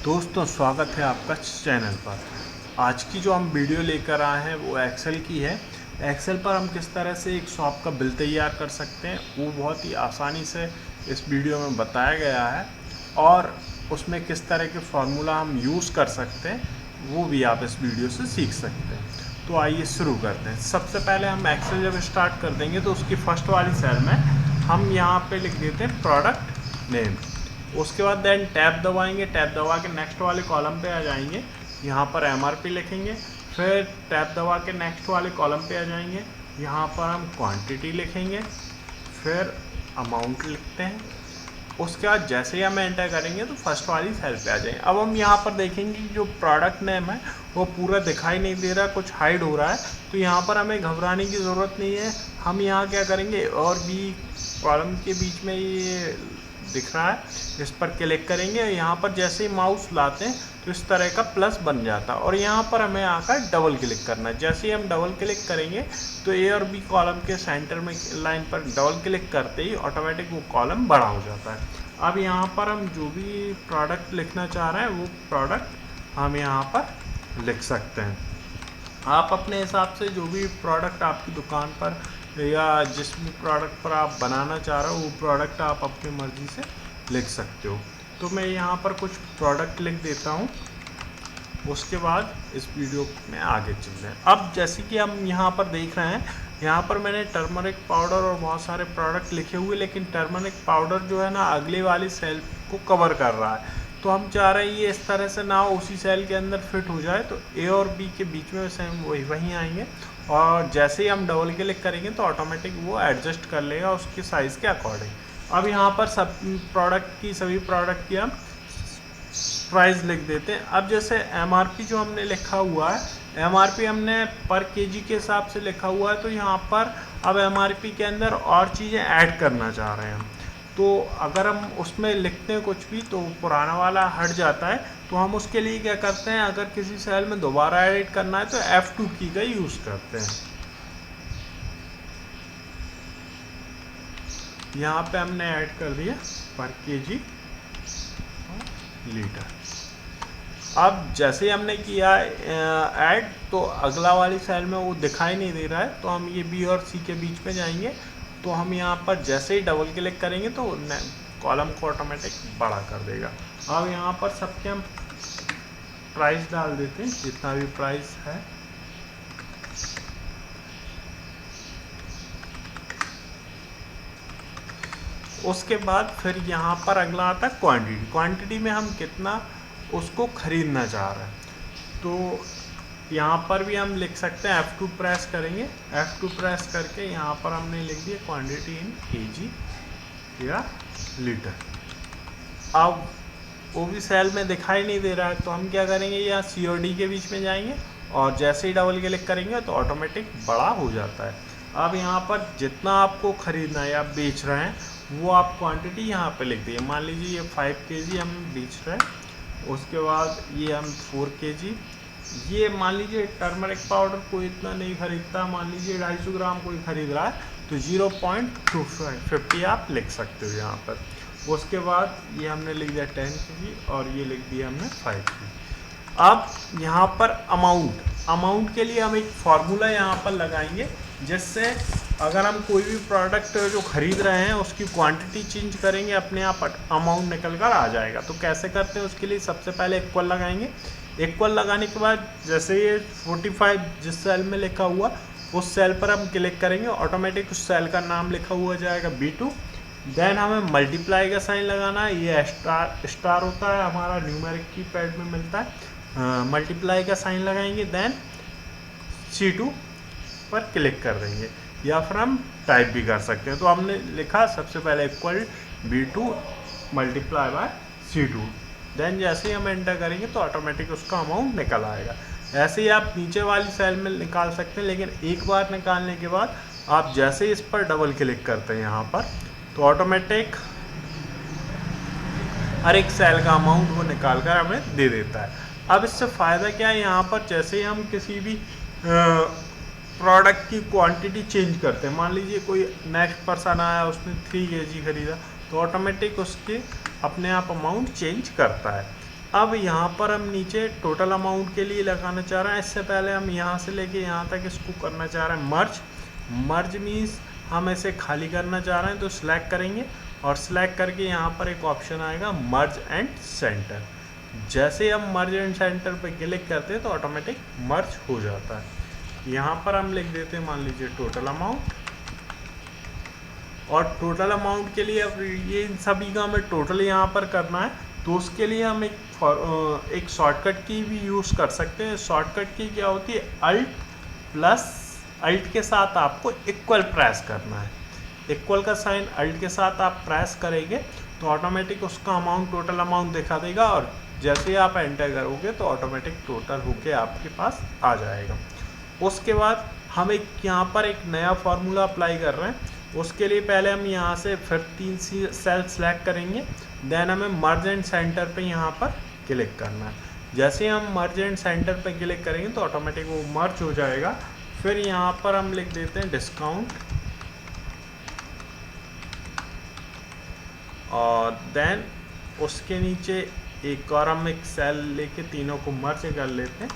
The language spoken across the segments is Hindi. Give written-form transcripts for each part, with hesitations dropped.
दोस्तों स्वागत है आपका चैनल पर। आज की जो हम वीडियो लेकर आए हैं वो एक्सेल की है। एक्सेल पर हम किस तरह से एक शॉप का बिल तैयार कर सकते हैं वो बहुत ही आसानी से इस वीडियो में बताया गया है, और उसमें किस तरह के फार्मूला हम यूज़ कर सकते हैं वो भी आप इस वीडियो से सीख सकते हैं। तो आइए शुरू करते हैं। सबसे पहले हम एक्सेल जब स्टार्ट कर देंगे तो उसकी फर्स्ट वाली सेल में हम यहाँ पे लिख देते हैं प्रोडक्ट नेम। उसके बाद देन टैब दबाएंगे, टैब दबा के नेक्स्ट वाले कॉलम पे आ जाएंगे, यहाँ पर एमआरपी लिखेंगे। फिर टैब दबा के नेक्स्ट वाले कॉलम पे आ जाएंगे, यहाँ पर हम क्वांटिटी लिखेंगे, फिर अमाउंट लिखते हैं। उसके बाद जैसे ही हम एंटर करेंगे तो फर्स्ट वाली सेल पे आ जाएंगे। अब हम यहाँ पर देखेंगे कि जो प्रोडक्ट नेम है वो पूरा दिखाई नहीं दे रहा, कुछ हाइड हो रहा है, तो यहाँ पर हमें घबराने की ज़रूरत नहीं है। हम यहाँ क्या करेंगे, और भी कॉलम के बीच में ये दिख रहा है, इस पर क्लिक करेंगे। यहाँ पर जैसे ही माउस लाते हैं तो इस तरह का प्लस बन जाता है, और यहाँ पर हमें आकर डबल क्लिक करना है। जैसे ही हम डबल क्लिक करेंगे तो ए और बी कॉलम के सेंटर में लाइन पर डबल क्लिक करते ही ऑटोमेटिक वो कॉलम बड़ा हो जाता है। अब यहाँ पर हम जो भी प्रोडक्ट लिखना चाह रहे हैं वो प्रोडक्ट हम यहाँ पर लिख सकते हैं। आप अपने हिसाब से जो भी प्रोडक्ट आपकी दुकान पर या जिस भी प्रोडक्ट पर आप बनाना चाह रहे हो वो प्रोडक्ट आप अपनी मर्ज़ी से लिख सकते हो। तो मैं यहाँ पर कुछ प्रोडक्ट लिख देता हूँ, उसके बाद इस वीडियो में आगे चलते हैं। अब जैसे कि हम यहाँ पर देख रहे हैं, यहाँ पर मैंने टर्मरिक पाउडर और बहुत सारे प्रोडक्ट लिखे हुए, लेकिन टर्मरिक पाउडर जो है ना अगले वाली सेल को कवर कर रहा है, तो हम चाह रहे हैं ये इस तरह से ना उसी सेल के अंदर फिट हो जाए। तो ए और बी के बीच में से हम वहीं आएंगे, और जैसे ही हम डबल क्लिक करेंगे तो ऑटोमेटिक वो एडजस्ट कर लेगा उसके साइज़ के अकॉर्डिंग। अब यहाँ पर सभी प्रोडक्ट की हम प्राइस लिख देते हैं। अब जैसे एमआरपी जो हमने लिखा हुआ है, एमआरपी हमने पर केजी के हिसाब से लिखा हुआ है, तो यहाँ पर अब एमआरपी के अंदर और चीज़ें ऐड करना चाह रहे हैं हम। तो अगर हम उसमें लिखते हैं कुछ भी तो पुराना वाला हट जाता है, तो हम उसके लिए क्या करते हैं, अगर किसी सेल में दोबारा एडिट करना है तो F2 की का यूज़ करते हैं। यहाँ पे हमने ऐड कर दिया पर केजी लीटर। अब जैसे ही हमने किया ऐड तो अगला वाली सेल में वो दिखाई नहीं दे रहा है, तो हम ये बी और सी के बीच में जाएंगे। तो हम यहाँ पर जैसे ही डबल क्लिक करेंगे तो कॉलम को ऑटोमेटिक बड़ा कर देगा। अब यहाँ पर सबके हम प्राइस डाल देते हैं, जितना भी प्राइस है। उसके बाद फिर यहाँ पर अगला आता है क्वांटिटी। क्वांटिटी में हम कितना उसको खरीदना चाह रहे हैं, तो यहाँ पर भी हम लिख सकते हैं। F2 प्रेस करेंगे, F2 प्रेस करके यहाँ पर हमने लिख दिया क्वांटिटी इन केजी या लीटर। अब वो भी सेल में दिखाई नहीं दे रहा है, तो हम क्या करेंगे, यहाँ सी और डी के बीच में जाएंगे, और जैसे ही डबल क्लिक करेंगे तो ऑटोमेटिक बड़ा हो जाता है। अब यहाँ पर जितना आपको खरीदना है या बेच रहे हैं वो आप क्वांटिटी यहाँ पे लिख दीजिए। मान लीजिए ये 5 kg हम बेच रहे हैं, उसके बाद ये हम 4 kg, ये मान लीजिए टर्मरिक पाउडर कोई इतना नहीं खरीदता, मान लीजिए 250 ग्राम कोई खरीद रहा है, तो 0.250 आप लिख सकते हो यहाँ पर। उसके बाद ये हमने लिख दिया 10 kg, और ये लिख दिया हमने 5 kg। अब यहाँ पर अमाउंट के लिए हम एक फार्मूला यहाँ पर लगाएंगे, जिससे अगर हम कोई भी प्रोडक्ट जो खरीद रहे हैं उसकी क्वांटिटी चेंज करेंगे, अपने आप अमाउंट निकल कर आ जाएगा। तो कैसे करते हैं, उसके लिए सबसे पहले इक्वल लगाएंगे। इक्वल लगाने के बाद जैसे ये 45 जिस सेल में लिखा हुआ उस सेल पर हम क्लिक करेंगे, ऑटोमेटिक उस सेल का नाम लिखा हुआ जाएगा B2। देन हमें मल्टीप्लाई का साइन लगाना है, ये स्टार होता है हमारा, न्यूमेरिक की पैड में मिलता है। मल्टीप्लाई का साइन लगाएंगे, देन C2 पर क्लिक कर देंगे, या फिर हम टाइप भी कर सकते हैं। तो हमने लिखा सबसे पहले equal B2 multiply by C2, then जैसे ही हम एंटर करेंगे तो ऑटोमेटिक उसका अमाउंट निकल आएगा। ऐसे ही आप नीचे वाली सेल में निकाल सकते हैं, लेकिन एक बार निकालने के बाद आप जैसे ही इस पर डबल क्लिक करते हैं यहाँ पर, तो ऑटोमेटिक हर एक सेल का अमाउंट वो निकाल कर हमें दे देता है। अब इससे फ़ायदा क्या है, यहाँ पर जैसे ही हम किसी भी प्रोडक्ट की क्वांटिटी चेंज करते हैं, मान लीजिए कोई नेक्स्ट पर्सन आया उसने 3 kg खरीदा, तो ऑटोमेटिक उसके अपने आप अमाउंट चेंज करता है। अब यहाँ पर हम नीचे टोटल अमाउंट के लिए लगाना चाह रहे हैं। इससे पहले हम यहाँ से लेके यहाँ तक इसको करना चाह रहे हैं मर्ज। मर्ज मीन्स हम ऐसे खाली करना चाह रहे हैं, तो सिलेक्ट करेंगे और सिलेक्ट करके यहाँ पर एक ऑप्शन आएगा मर्ज एंड सेंटर। जैसे हम मर्ज एंड सेंटर पे क्लिक करते हैं तो ऑटोमेटिक मर्ज हो जाता है। यहाँ पर हम लिख देते हैं मान लीजिए टोटल अमाउंट, और टोटल अमाउंट के लिए अब ये इन सभी का हमें टोटल यहाँ पर करना है, तो उसके लिए हम एक शॉर्टकट की भी यूज़ कर सकते हैं। शॉर्टकट की क्या होती है, अल्ट के साथ आपको इक्वल प्रेस करना है। इक्वल का साइन अल्ट के साथ आप प्रेस करेंगे तो ऑटोमेटिक उसका अमाउंट टोटल अमाउंट दिखा देगा, और जैसे ही आप एंटर करोगे तो ऑटोमेटिक टोटल होके आपके पास आ जाएगा। उसके बाद हम एक यहाँ पर एक नया फार्मूला अप्लाई कर रहे हैं। उसके लिए पहले हम यहाँ से फिर 3 सेल सेलेक्ट करेंगे, देन हमें मर्ज एंड सेंटर पे यहाँ पर क्लिक करना है। जैसे ही हम मर्ज एंड सेंटर पे क्लिक करेंगे तो ऑटोमेटिक वो मर्ज हो जाएगा। फिर यहाँ पर हम लिख देते हैं डिस्काउंट, और देन उसके नीचे एक और हम एक सेल लेके तीनों को मर्ज कर लेते हैं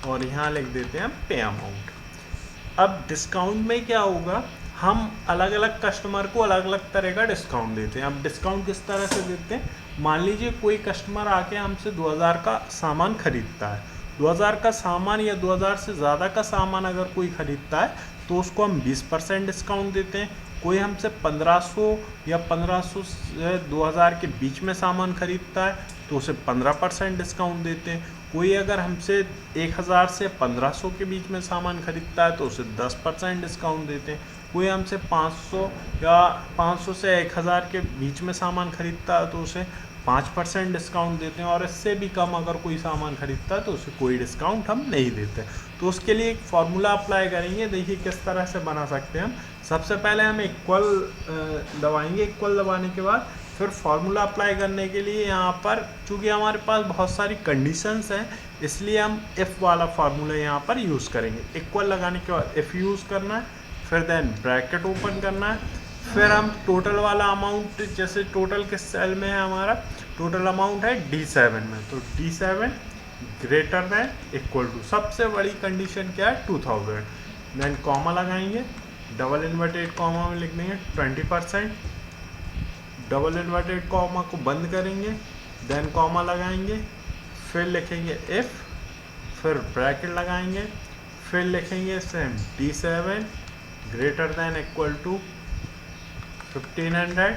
और यहाँ लिख देते हैं पे अमाउंट। अब डिस्काउंट में क्या होगा, हम अलग अलग कस्टमर को अलग अलग तरह का डिस्काउंट देते हैं। अब डिस्काउंट किस तरह से देते हैं, मान लीजिए कोई कस्टमर आके हमसे 2000 का सामान खरीदता है, 2000 का सामान या 2000 से ज़्यादा का सामान अगर कोई ख़रीदता है तो उसको हम 20% डिस्काउंट देते हैं। कोई हमसे 1500 या 1500 से 2000 के बीच में सामान खरीदता है तो उसे 15% डिस्काउंट देते हैं। कोई अगर हमसे 1000 से 1500 के बीच में सामान खरीदता है तो उसे 10% डिस्काउंट देते हैं। कोई हमसे 500 या 500 से 1000 के बीच में सामान खरीदता है तो उसे 5% डिस्काउंट देते हैं, और इससे भी कम अगर कोई सामान खरीदता है तो उसे कोई डिस्काउंट हम नहीं देते। तो उसके लिए एक फार्मूला अप्लाई करेंगे। देखिए किस तरह से बना सकते हैं हम। सबसे पहले हम इक्वल दबाएंगे। इक्वल दबाने के बाद फिर फार्मूला अप्लाई करने के लिए यहाँ पर चूँकि हमारे पास बहुत सारी कंडीशंस हैं, इसलिए हम इफ़ वाला फार्मूला यहाँ पर यूज़ करेंगे। इक्वल लगाने के बाद इफ़ यूज़ करना है, फिर देन ब्रैकेट ओपन करना है, फिर हम टोटल वाला अमाउंट, जैसे टोटल किस सेल में है, हमारा टोटल अमाउंट है D7 में, तो D7 greater than equal to, सबसे बड़ी कंडीशन क्या है 2000, देन कॉमा लगाएंगे, डबल इन्वर्टेड कॉमा में लिख देंगे 20%, डबल इन्वर्टेड कॉमा को बंद करेंगे, देन कॉमा लगाएंगे, फिर लिखेंगे इफ़, फिर ब्रैकेट लगाएंगे, फिर लिखेंगे same D7 greater than equal to 1500,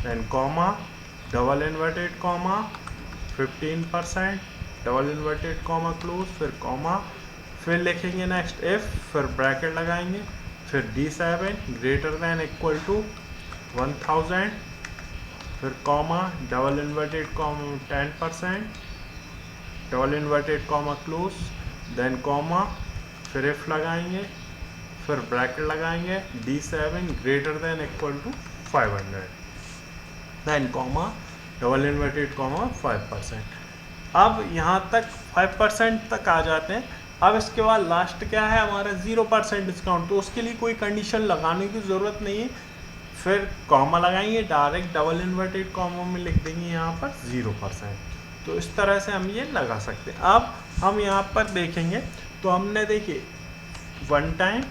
then comma, double inverted comma, 15%, double inverted comma close, फिर कॉमा, फिर लिखेंगे नेक्स्ट इफ़, फिर ब्रैकेट लगाएंगे, फिर D7 greater than equal to 1000, फिर comma, double inverted comma 10%, double inverted comma close, then comma, फिर इफ़ लगाएंगे, फिर ब्रैकेट लगाएंगे, D7 greater than equal to 500, then comma, double inverted comma 5%। अब यहाँ तक 5% तक आ जाते हैं। अब इसके बाद लास्ट क्या है हमारा 0% डिस्काउंट, तो उसके लिए कोई कंडीशन लगाने की ज़रूरत नहीं है। फिर कॉमा लगाएंगे, डायरेक्ट डबल इन्वर्टेड कॉमा में लिख देंगे यहाँ पर 0%। तो इस तरह से हम ये लगा सकते हैं। अब हम यहाँ पर देखेंगे तो हमने देखिए 1 time,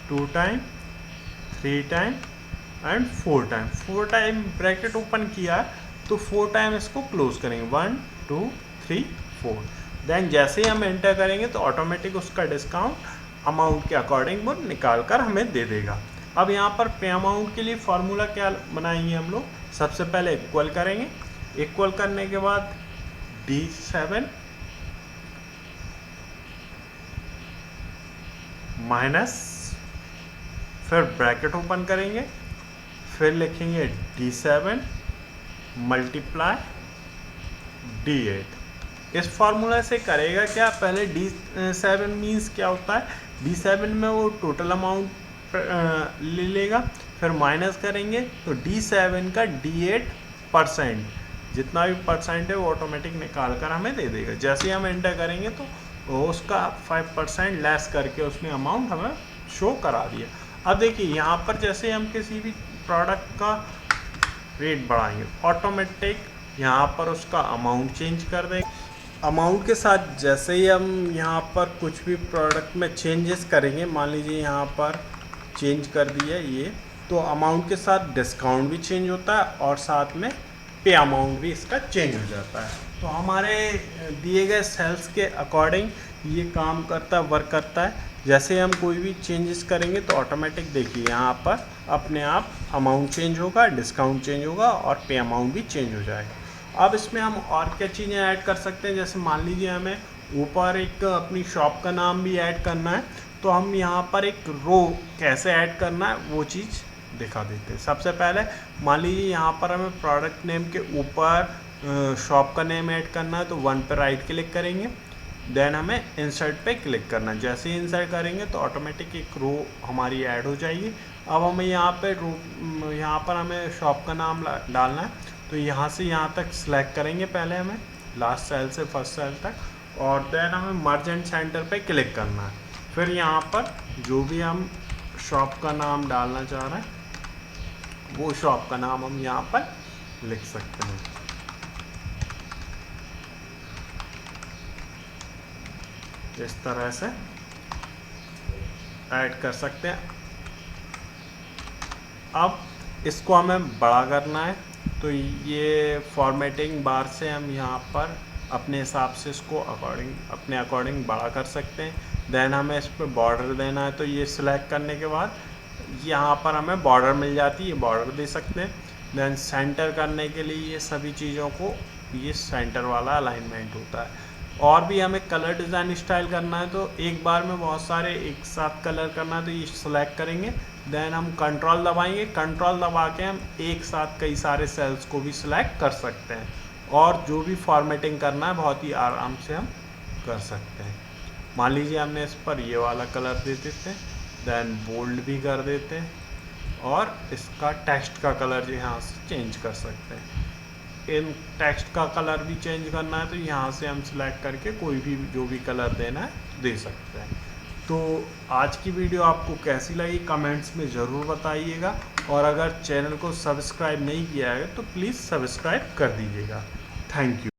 2 time, 3 time and 4 time. 4 time bracket open किया तो 4 टाइम इसको क्लोज करेंगे, 1 2 3 4। देन जैसे ही हम एंटर करेंगे तो ऑटोमेटिक उसका डिस्काउंट अमाउंट के अकॉर्डिंग वो निकाल कर हमें दे देगा। अब यहाँ पर पे अमाउंट के लिए फार्मूला क्या बनाएंगे हम लोग, सबसे पहले इक्वल करेंगे। इक्वल करने के बाद D7 माइनस, फिर ब्रैकेट ओपन करेंगे, फिर लिखेंगे D7 मल्टीप्लाई D8। इस फार्मूला से करेगा क्या, पहले D7 मीन्स क्या होता है, D7 में वो टोटल अमाउंट ले लेगा, फिर माइनस करेंगे तो D7 का D8% जितना भी परसेंट है वो ऑटोमेटिक निकाल कर हमें दे देगा। जैसे ही हम एंटर करेंगे तो उसका 5% लेस करके उसने अमाउंट हमें शो करा दिया। अब देखिए यहाँ पर जैसे हम किसी भी प्रोडक्ट का रेट बढ़ाएंगे, ऑटोमेटिक यहाँ पर उसका अमाउंट चेंज कर देंगे। अमाउंट के साथ जैसे ही हम यहाँ पर कुछ भी प्रोडक्ट में चेंजेस करेंगे, मान लीजिए यहाँ पर चेंज कर दिया ये, तो अमाउंट के साथ डिस्काउंट भी चेंज होता है और साथ में पे अमाउंट भी इसका चेंज हो जाता है। तो हमारे दिए गए सेल्स के अकॉर्डिंग ये काम करता है, वर्क करता है। जैसे हम कोई भी चेंजेस करेंगे तो ऑटोमेटिक देखिए यहाँ पर अपने आप अमाउंट चेंज होगा, डिस्काउंट चेंज होगा और पे अमाउंट भी चेंज हो जाएगा। अब इसमें हम और क्या चीज़ें ऐड कर सकते हैं, जैसे मान लीजिए हमें ऊपर एक अपनी शॉप का नाम भी ऐड करना है, तो हम यहाँ पर एक रो कैसे ऐड करना है वो चीज़ दिखा देते हैं। सबसे पहले मान लीजिए यहाँ पर हमें प्रोडक्ट नेम के ऊपर शॉप का नेम ऐड करना है, तो 1 पे राइट क्लिक करेंगे, देन हमें इंसर्ट पे क्लिक करना है। जैसे ही इंसर्ट करेंगे तो ऑटोमेटिक एक रो हमारी ऐड हो जाएगी। अब हमें यहाँ पर हमें शॉप का नाम डालना है, तो यहाँ से यहाँ तक सिलेक्ट करेंगे पहले हमें, लास्ट सेल से फर्स्ट सेल तक, और देन हमें मर्ज एंड सेंटर पे क्लिक करना है। फिर यहाँ पर जो भी हम शॉप का नाम डालना चाह रहे हैं वो शॉप का नाम हम यहाँ पर लिख सकते हैं। इस तरह से ऐड कर सकते हैं। अब इसको हमें बड़ा करना है, तो ये फॉर्मेटिंग बार से हम यहाँ पर अपने हिसाब से इसको अपने अकॉर्डिंग बड़ा कर सकते हैं। देन हमें इस पर बॉर्डर देना है, तो ये सिलेक्ट करने के बाद यहाँ पर हमें बॉर्डर मिल जाती है, ये बॉर्डर दे सकते हैं। देन सेंटर करने के लिए ये सभी चीज़ों को ये सेंटर वाला अलाइनमेंट होता है। और भी हमें कलर डिज़ाइन स्टाइल करना है, तो एक बार में बहुत सारे एक साथ कलर करना है, तो ये सिलेक्ट करेंगे, देन हम कंट्रोल दबाएंगे। कंट्रोल दबा के हम एक साथ कई सारे सेल्स को भी सिलेक्ट कर सकते हैं, और जो भी फॉर्मेटिंग करना है बहुत ही आराम से हम कर सकते हैं। मान लीजिए हमने इस पर ये वाला कलर दे देते हैं, देन बोल्ड भी कर देते हैं, और इसका टेक्स्ट का कलर यहाँ से चेंज कर सकते हैं। इन टेक्स्ट का कलर भी चेंज करना है, तो यहाँ से हम सिलेक्ट करके कोई भी जो भी कलर देना है दे सकते हैं। तो आज की वीडियो आपको कैसी लगी कमेंट्स में ज़रूर बताइएगा, और अगर चैनल को सब्सक्राइब नहीं किया है तो प्लीज़ सब्सक्राइब कर दीजिएगा। Thank you.